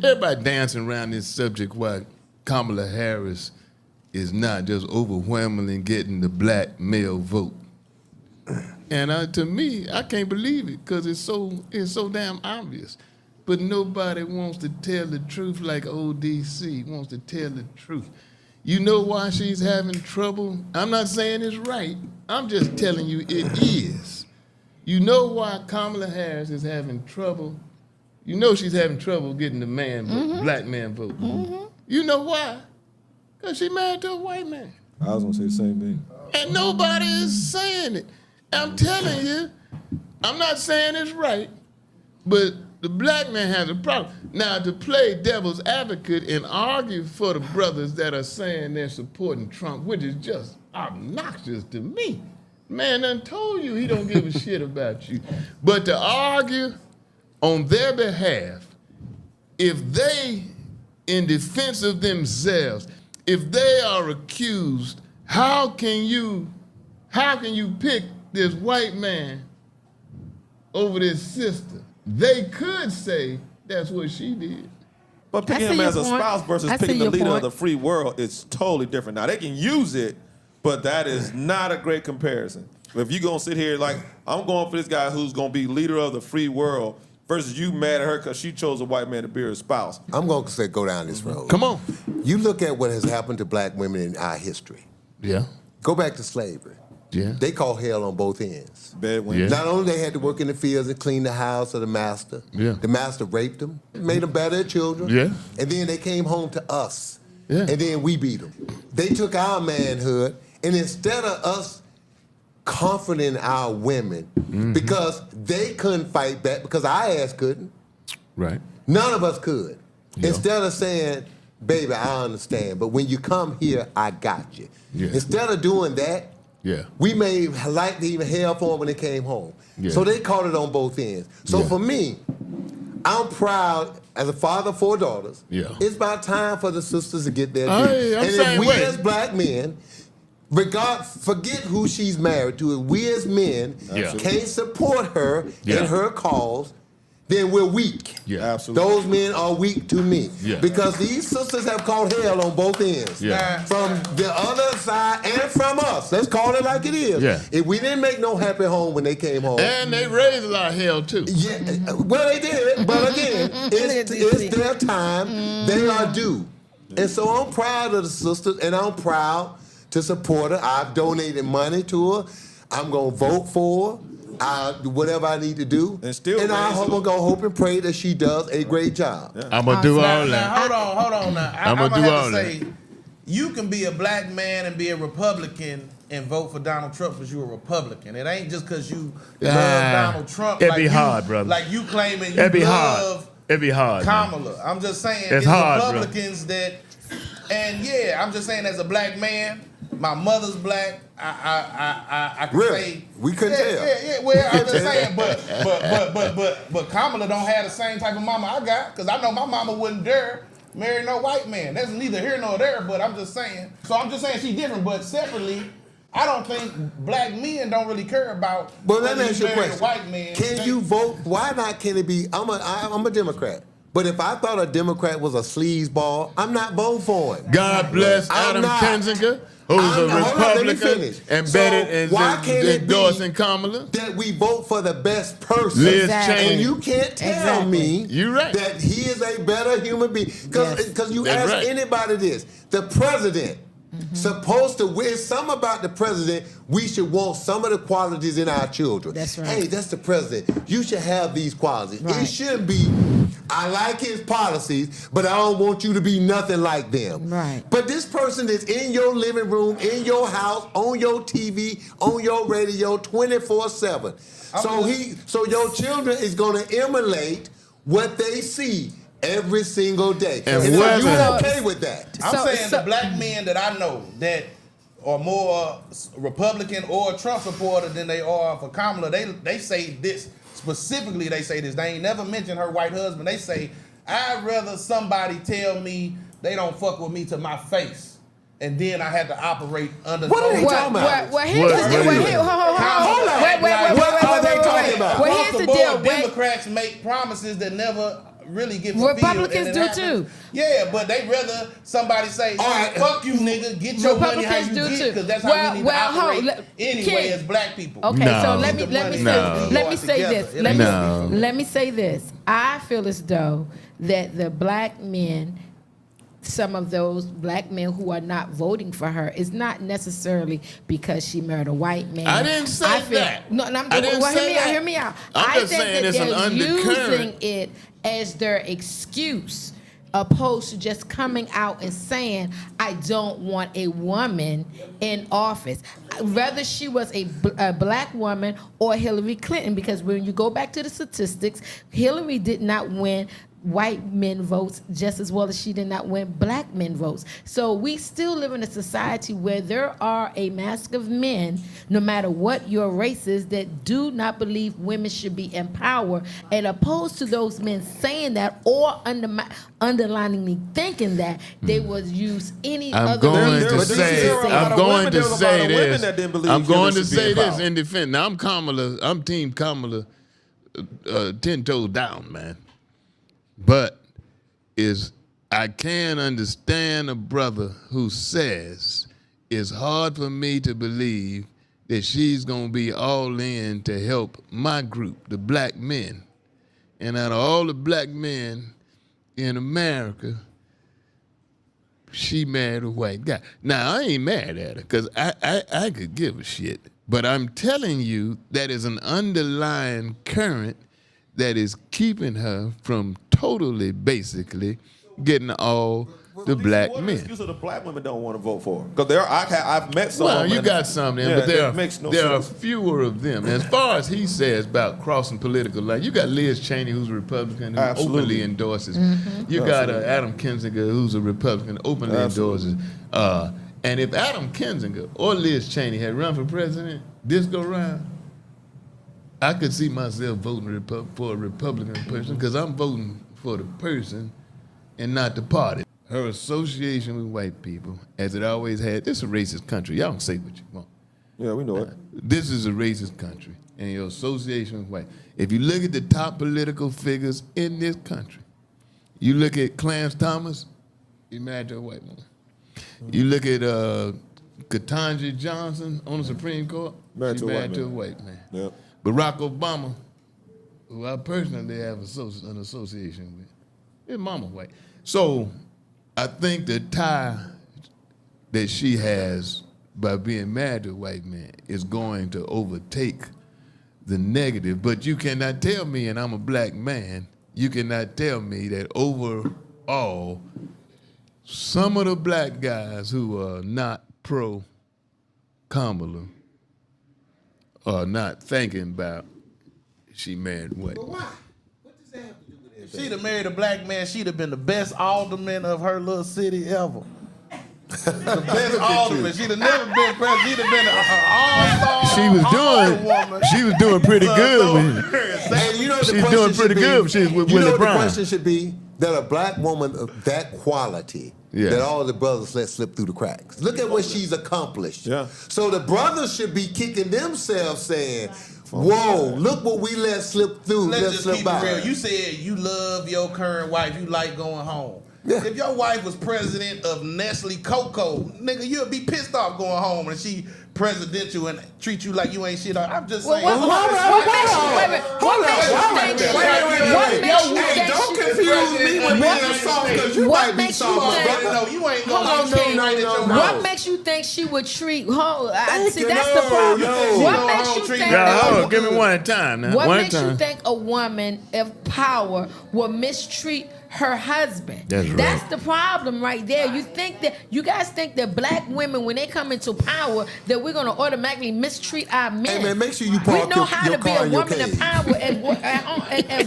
Everybody dancing around this subject why Kamala Harris is not just overwhelmingly getting the black male vote. And to me, I can't believe it because it's so damn obvious. But nobody wants to tell the truth like ODC wants to tell the truth. You know why she's having trouble? I'm not saying it's right. I'm just telling you it is. You know why Kamala Harris is having trouble? You know she's having trouble getting the man vote, black man vote. You know why? Because she married to a white man. I was going to say the same thing. And nobody is saying it. I'm telling you, I'm not saying it's right, but the black man has a problem. Now, to play devil's advocate and argue for the brothers that are saying they're supporting Trump, which is just obnoxious to me. Man done told you he don't give a shit about you. But to argue on their behalf, if they, in defense of themselves, if they are accused, how can you pick this white man over this sister? They could say that's what she did. But picking him as a spouse versus picking the leader of the free world is totally different. Now, they can use it, but that is not a great comparison. If you're going to sit here like, I'm going for this guy who's going to be leader of the free world versus you mad at her because she chose a white man to be her spouse. I'm going to say go down this road. Come on. You look at what has happened to black women in our history. Yeah. Go back to slavery. Yeah. They caught hell on both ends. Yeah. Not only they had to work in the fields and clean the house of the master, the master raped them, made them better at children, and then they came home to us, and then we beat them. They took our manhood, and instead of us comforting our women, because they couldn't fight back, because our ass couldn't, right? None of us could. Instead of saying, baby, I understand, but when you come here, I got you. Instead of doing that, we made life even hell for them when they came home. So they caught it on both ends. So for me, I'm proud as a father of 4 daughters. It's about time for the sisters to get their due. And if we as black men, forget who she's married to, if we as men can't support her in her cause, then we're weak. Absolutely. Those men are weak to me. Because these sisters have caught hell on both ends. From the other side and from us. Let's call it like it is. If we didn't make no happy home when they came home. And they raised a lot of hell too. Well, they did. But again, it's their time. They are due. And so I'm proud of the sisters, and I'm proud to support her. I've donated money to her. I'm going to vote for her. Whatever I need to do, and I'm gonna go hope and pray that she does a great job. I'm gonna do all that. Now, hold on. Now, I'm gonna do all that. Say, you can be a black man and be a Republican and vote for Donald Trump because you're a Republican. It ain't just because you love Donald Trump. It'd be hard, brother. Like you claiming you love It'd be hard. Kamala. I'm just saying, it's hard, Republicans that, and I'm just saying as a black man. My mother's black. I can say we couldn't tell. Well, I'm just saying, but Kamala don't have the same type of mama I got, because I know my mama wouldn't dare marry no white man. That's neither here nor there. But I'm just saying. So I'm just saying she's different. But separately, I don't think black men don't really care about. But let me ask you a question. White man. Can you vote? Why not? Can it be? I'm a Democrat. But if I thought a Democrat was a sleazeball, I'm not voting for it. God bless Adam Kinzinger, who's a Republican, embedded in endorsing Kamala. That we vote for the best person. Liz Cheney. And you can't tell me that he is a better human being. Because you ask anybody this, the president, supposed to, it's something about the president, we should want some of the qualities in our children. That's right. Hey, that's the president. You should have these qualities. It shouldn't be, I like his policies, but I don't want you to be nothing like them. Right. But this person is in your living room, in your house, on your TV, on your radio, 24/7. So your children is going to emulate what they see every single day. And you're okay with that. I'm saying the black men that I know that are more Republican or Trump supporter than they are for Kamala, they say this. Specifically, they say this. They ain't never mentioned her white husband. They say, I'd rather somebody tell me they don't fuck with me to my face, and then I had to operate under. What are they talking about? Well, here's the deal. What are they talking about? Well, here's the deal. Democrats make promises that never really get fulfilled. Republicans do too. Yeah, but they rather somebody say, fuck you, nigga, get your money how you get, because that's how we need to operate anyway as black people. Okay, so let me say this. I feel as though that the black men, some of those black men who are not voting for her, is not necessarily because she married a white man. I didn't say that. No, hear me out. I'm just saying it's an undercurrent. Using it as their excuse, opposed to just coming out and saying, I don't want a woman in office. Whether she was a black woman or Hillary Clinton, because when you go back to the statistics, Hillary did not win white men votes just as well as she did not win black men votes. So we still live in a society where there are a mass of men, no matter what your race is, that do not believe women should be in power, and opposed to those men saying that or underliningly thinking that, they would use any other reason. I'm going to say this in defense. Now I'm Team Kamala, 10 toes down, man. But I can understand a brother who says it's hard for me to believe that she's going to be all in to help my group, the black men. And out of all the black men in America, she married a white guy. Now, I ain't mad at her because I could give a shit. But I'm telling you that is an underlying current that is keeping her from totally, basically, getting all the black men. What excuse of the black women don't want to vote for? Because I've met some. Well, you got some of them, but there are fewer of them. As far as he says about crossing political lines, you got Liz Cheney, who's a Republican, who openly endorses. You got Adam Kinzinger, who's a Republican, openly endorses. And if Adam Kinzinger or Liz Cheney had run for president this go round, I could see myself voting for a Republican person because I'm voting for the person and not the party. Her association with white people, as it always had, this is a racist country. Y'all can say what you want. Yeah, we know it. This is a racist country, and your association with white. If you look at the top political figures in this country, you look at Clarence Thomas, he married to a white woman. You look at Ketanji Johnson on the Supreme Court, she married to a white man. Yep. Barack Obama, who I personally have an association with, his mama white. So I think the tie that she has by being married to a white man is going to overtake the negative. But you cannot tell me, and I'm a black man, you cannot tell me that overall, some of the black guys who are not pro-Kamala are not thinking about she married white. But why? What does that have to do with it? If she'd have married a black man, she'd have been the best alderman of her little city ever. The best alderman. She'd have never been president. She'd have been an all-star. She was doing pretty good. And you know She's doing pretty good. She's with Willie Brown. The question should be that a black woman of that quality, that all the brothers let slip through the cracks. Look at what she's accomplished. Yeah. So the brothers should be kicking themselves saying, whoa, look what we let slip through. Let's just keep it real. You said you love your current wife. You like going home. Yeah. If your wife was president of Nestle Cocoa, nigga, you'd be pissed off going home and she presidential and treat you like you ain't shit. I'm just saying. What makes you think? Don't confuse me with being soft because you might be soft, brother. No, you ain't gonna treat right at your house. What makes you think she would treat? See, that's the problem. What makes you think? Give me one at a time now. What makes you think a woman of power will mistreat her husband? That's right. That's the problem right there. You guys think that black women, when they come into power, that we're gonna automatically mistreat our men. Hey man, make sure you park we know how your to be car a woman of power at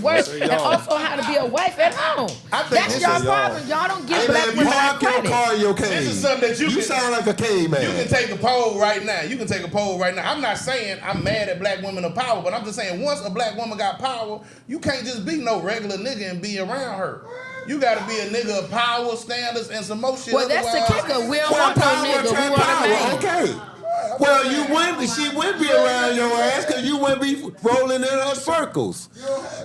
work, and also how to be a wife at home. That's y'all problem. Y'all don't give black women that credit. Park your car in your cave. This is something that you sound like a caveman. You can take a poll right now. I'm not saying I'm mad at black women of power, but I'm just saying once a black woman got power, you can't just be no regular nigga and be around her. You gotta be a nigga of power, standards, and some more shit. Well, that's the kicker. We don't want no nigga. We want a man. Okay. Well, she wouldn't be around your ass because you wouldn't be rolling in her circles.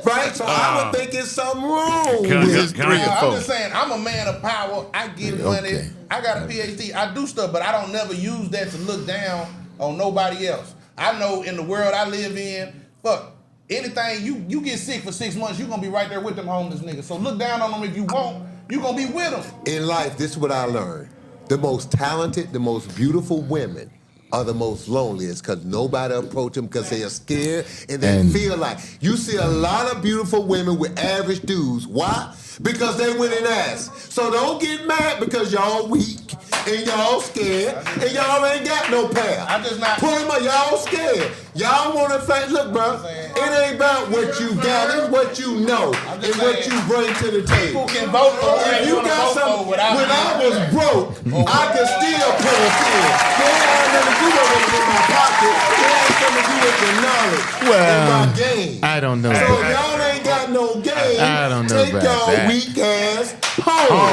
Right? So I would think it's something wrong with his 3 or 4. I'm just saying, I'm a man of power. I get money. Okay. I got a PhD. I do stuff, but I don't never use that to look down on nobody else. I know in the world I live in, fuck, anything, you get sick for 6 months, you're going to be right there with them homeless niggas. So look down on them if you want. You're going to be with them. In life, this is what I learned. The most talented, the most beautiful women are the most loneliest because nobody approach them because they are scared and they feel like. You see a lot of beautiful women with average dudes. Why? Because they went and asked. So don't get mad because y'all weak and y'all scared and y'all ain't got no pair. I'm just not. Pull them up, y'all scared. Y'all want to fight. Look, bro, it ain't about what you got, it's what you know and what you bring to the table. People can vote for If you got something, when I was broke, I could still put it in. They had nothing to do with it in my pocket. They had something to do with the knowledge in my game. I don't know. So if y'all ain't got no game, I don't know take about y'all that. weak ass home.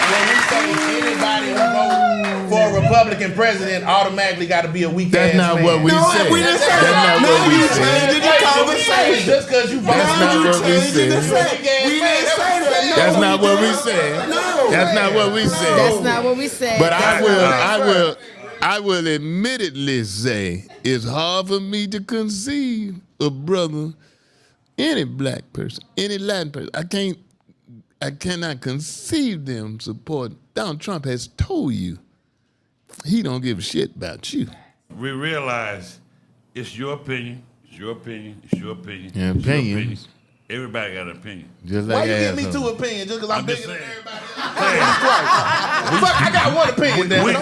When we say anybody who votes for a Republican president automatically got to be a weak That's ass not man. what we said. We didn't say That's that. not what we You said. changing the conversation. Just because you vote. That's not what we said. We didn't say that. No, That's not we what we didn't. said. No. That's not what we said. That's not what we said. But I will admittedly say it's hard for me to conceive a brother, any black person, any Latin person. I cannot conceive them supporting. Donald Trump has told you he don't give a shit about you. We realize it's your opinion, it's your opinion, it's your opinion. Yeah, it's your opinions. opinion. Everybody got an opinion. Just Why like you give me asshole. 2 opinions just because I'm I'm just bigger than saying. everybody else? Fuck, I got one opinion then.